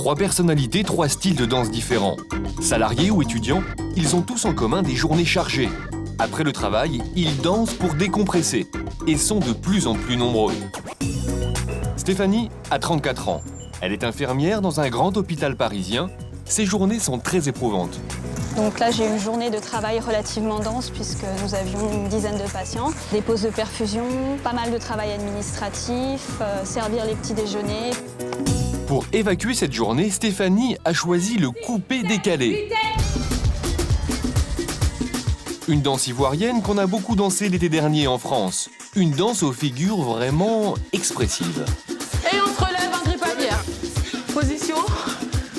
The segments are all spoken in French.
3 personnalités, 3 styles de danse différents. Salariés ou étudiants, ils ont tous en commun des journées chargées. Après le travail, ils dansent pour décompresser et sont de plus en plus nombreux. Stéphanie a 34 ans. Elle est infirmière dans un grand hôpital parisien. Ses journées sont très éprouvantes. Donc là, j'ai eu une journée de travail relativement dense puisque nous avions une dizaine de patients. Des pauses de perfusion, pas mal de travail administratif, servir les petits déjeuners. Pour évacuer cette journée, Stéphanie a choisi le coupé-décalé. Une danse ivoirienne qu'on a beaucoup dansée l'été dernier en France. Une danse aux figures vraiment expressives. Et on se relève en grippe-aviaire. Position,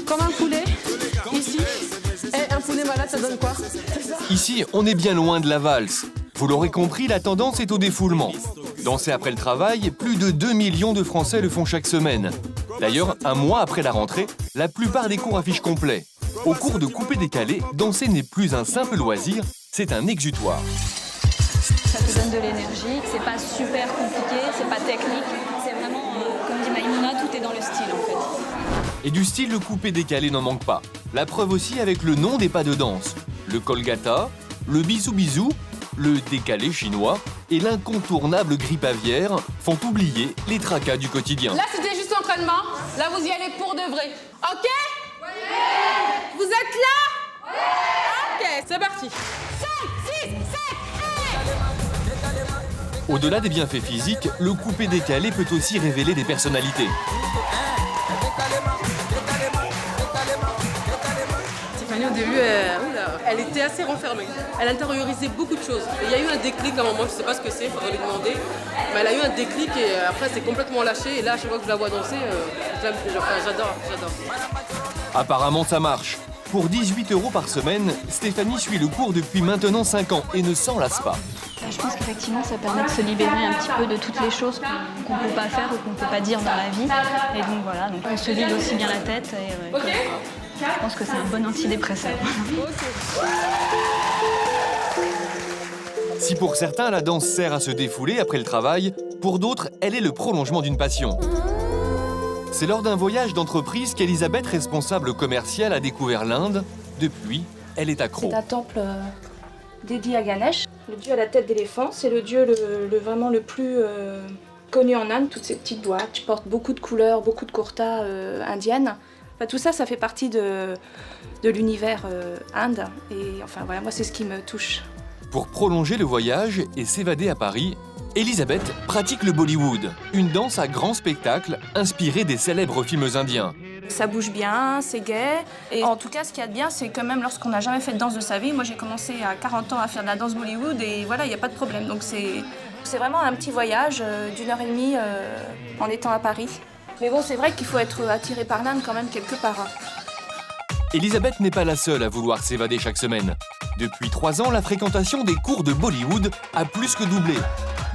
comme un poulet, ici. Et un poulet malade, ça donne quoi? Ici, on est bien loin de la valse. Vous l'aurez compris, la tendance est au défoulement. Danser après le travail, plus de 2 millions de Français le font chaque semaine. D'ailleurs, un mois après la rentrée, la plupart des cours affichent complet. Au cours de coupé-décalé, danser n'est plus un simple loisir, c'est un exutoire. Ça te donne de l'énergie, c'est pas super compliqué, c'est pas technique. C'est vraiment, comme dit Maïmouna, tout est dans le style en fait. Et du style, le coupé-décalé n'en manque pas. La preuve aussi avec le nom des pas de danse. Le kolgata, le bisou-bisou, le décalé chinois et l'incontournable grippe-aviaire font oublier les tracas du quotidien. Là, c'était juste entraînement. Là, vous y allez pour de vrai. OK? Oui! Vous êtes là? Oui! OK, c'est parti. 5, 6, 7, 8! Au-delà des bienfaits physiques, le coupé-décalé peut aussi révéler des personnalités. Stéphanie, au début, elle était assez renfermée. Elle intériorisait beaucoup de choses. Il y a eu un déclic à un moment, je ne sais pas ce que c'est, il faudrait lui demander. Mais elle a eu un déclic et après, c'est complètement lâché. Et là, à chaque fois que je la vois danser, j'adore. Apparemment, ça marche. Pour 18 € par semaine, Stéphanie suit le cours depuis maintenant 5 ans et ne s'en lasse pas. Je pense qu'effectivement, ça permet de se libérer un petit peu de toutes les choses qu'on ne peut pas faire ou qu'on ne peut pas dire dans la vie. Et donc voilà, donc on se vide aussi bien la tête. Et, je pense que c'est un bon antidépresseur. Si pour certains, la danse sert à se défouler après le travail, pour d'autres, elle est le prolongement d'une passion. C'est lors d'un voyage d'entreprise qu'Elisabeth, responsable commerciale, a découvert l'Inde. Depuis, elle est accro. C'est un temple dédié à Ganesh, le dieu à la tête d'éléphant. C'est le dieu vraiment le plus connu en Inde. Toutes ces petites boîtes portent beaucoup de couleurs, beaucoup de kurtas indiennes. Enfin, tout ça, ça fait partie de l'univers Inde. Et enfin voilà, moi c'est ce qui me touche. Pour prolonger le voyage et s'évader à Paris, Elisabeth pratique le Bollywood, une danse à grand spectacle inspirée des célèbres films indiens. Ça bouge bien, c'est gai. Et en tout cas, ce qu'il y a de bien, c'est que même lorsqu'on n'a jamais fait de danse de sa vie, moi j'ai commencé à 40 ans à faire de la danse Bollywood et voilà, il n'y a pas de problème. Donc c'est vraiment un petit voyage d'1h30 en étant à Paris. Mais bon, c'est vrai qu'il faut être attiré par l'Inde quand même quelque part. Elisabeth n'est pas la seule à vouloir s'évader chaque semaine. Depuis 3 ans, la fréquentation des cours de Bollywood a plus que doublé.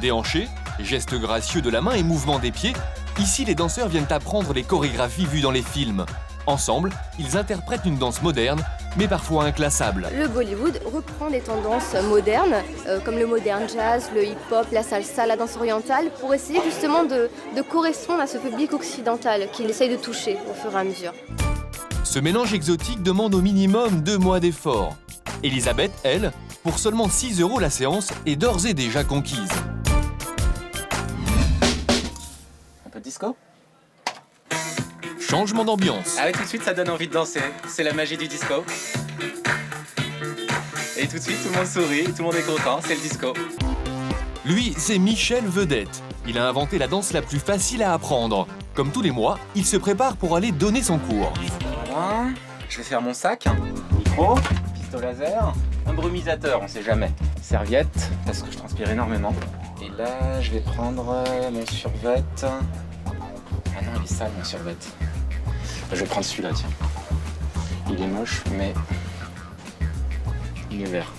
Déhanchés, gestes gracieux de la main et mouvements des pieds, ici les danseurs viennent apprendre les chorégraphies vues dans les films. Ensemble, ils interprètent une danse moderne, mais parfois inclassable. Le Bollywood reprend des tendances modernes, comme le modern jazz, le hip-hop, la salsa, la danse orientale, pour essayer justement de correspondre à ce public occidental qu'il essaye de toucher au fur et à mesure. Ce mélange exotique demande au minimum 2 mois d'effort. Elisabeth, elle, pour seulement 6 € la séance, est d'ores et déjà conquise. Un peu de disco? Changement d'ambiance. Ah oui, tout de suite, ça donne envie de danser. C'est la magie du disco. Et tout de suite, tout le monde sourit, tout le monde est content, c'est le disco. Lui, c'est Michel Vedette. Il a inventé la danse la plus facile à apprendre. Comme tous les mois, il se prépare pour aller donner son cours. Voilà, je vais faire mon sac, micro, pistolet laser, un brumisateur, on sait jamais. Serviette, parce que je transpire énormément. Et là, je vais prendre mon survêt. Ah non, il est sale, mon survêt. Je vais prendre celui-là, tiens. Il est moche, mais il est vert.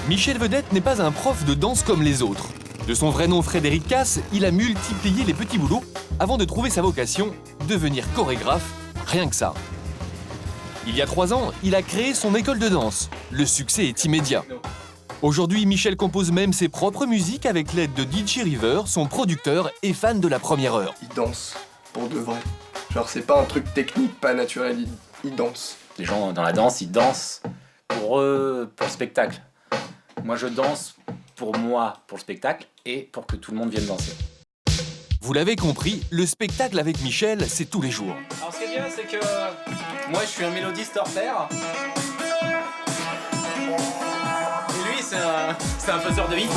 Michel Vedette n'est pas un prof de danse comme les autres. De son vrai nom Frédéric Casse, il a multiplié les petits boulots avant de trouver sa vocation, devenir chorégraphe, rien que ça. Il y a 3 ans, il a créé son école de danse. Le succès est immédiat. Aujourd'hui, Michel compose même ses propres musiques avec l'aide de DJ River, son producteur et fan de la première heure. Il danse pour de vrai. Genre c'est pas un truc technique, pas naturel, ils dansent. Les gens dans la danse, ils dansent pour eux, pour le spectacle. Moi je danse pour moi, pour le spectacle, et pour que tout le monde vienne danser. Vous l'avez compris, le spectacle avec Michel, c'est tous les jours. Alors ce qui est bien, c'est que moi je suis un mélodiste hors pair. Et lui, c'est un faiseur de hits.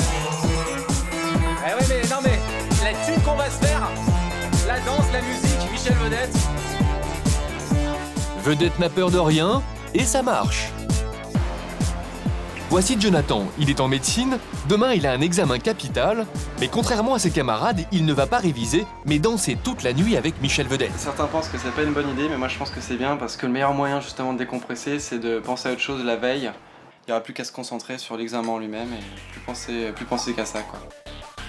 Eh oui, mais non, mais la thune qu'on va se faire, la danse, la musique, Michel Vedette. Vedette n'a peur de rien, et ça marche. Voici Jonathan, il est en médecine, demain il a un examen capital, mais contrairement à ses camarades, il ne va pas réviser, mais danser toute la nuit avec Michel Vedette. Certains pensent que c'est pas une bonne idée, mais moi je pense que c'est bien parce que le meilleur moyen justement de décompresser, c'est de penser à autre chose la veille. Il n'y aura plus qu'à se concentrer sur l'examen en lui-même et plus penser qu'à ça, quoi.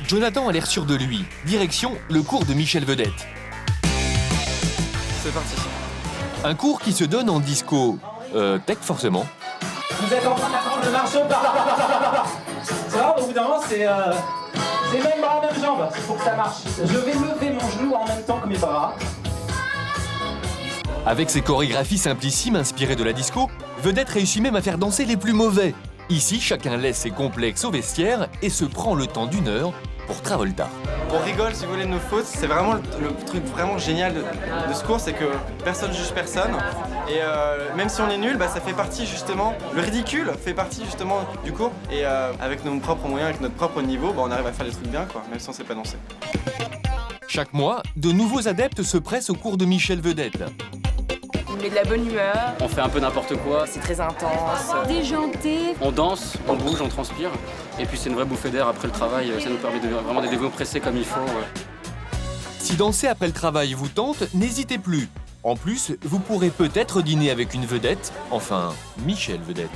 Jonathan a l'air sûr de lui. Direction le cours de Michel Vedette. C'est parti. Un cours qui se donne en disco, tech forcément. Vous êtes en train d'apprendre le marche pas. Ça va, au bout d'un moment, c'est même bras, même jambe, pour que ça marche. Je vais lever mon genou en même temps que mes bras. Avec ses chorégraphies simplissimes inspirées de la disco, Vedette réussit même à faire danser les plus mauvais. Ici, chacun laisse ses complexes au vestiaire et se prend le temps d'1 heure pour Travolta. On rigole si vous voulez de nos fautes, c'est vraiment le truc vraiment génial de ce cours, c'est que personne juge personne. Et même si on est nul, ça fait partie justement, le ridicule fait partie justement du cours. Et avec nos propres moyens, avec notre propre niveau, on arrive à faire des trucs bien, quoi, même si on sait pas danser. Chaque mois, de nouveaux adeptes se pressent au cours de Michel Vedette. On met de la bonne humeur. On fait un peu n'importe quoi. C'est très intense. Déjanté. On danse, on bouge, on transpire. Et puis c'est une vraie bouffée d'air après le travail. Ça nous permet de vraiment de décompresser comme il faut. Si danser après le travail vous tente, n'hésitez plus. En plus, vous pourrez peut-être dîner avec une vedette, enfin, Michel Vedette.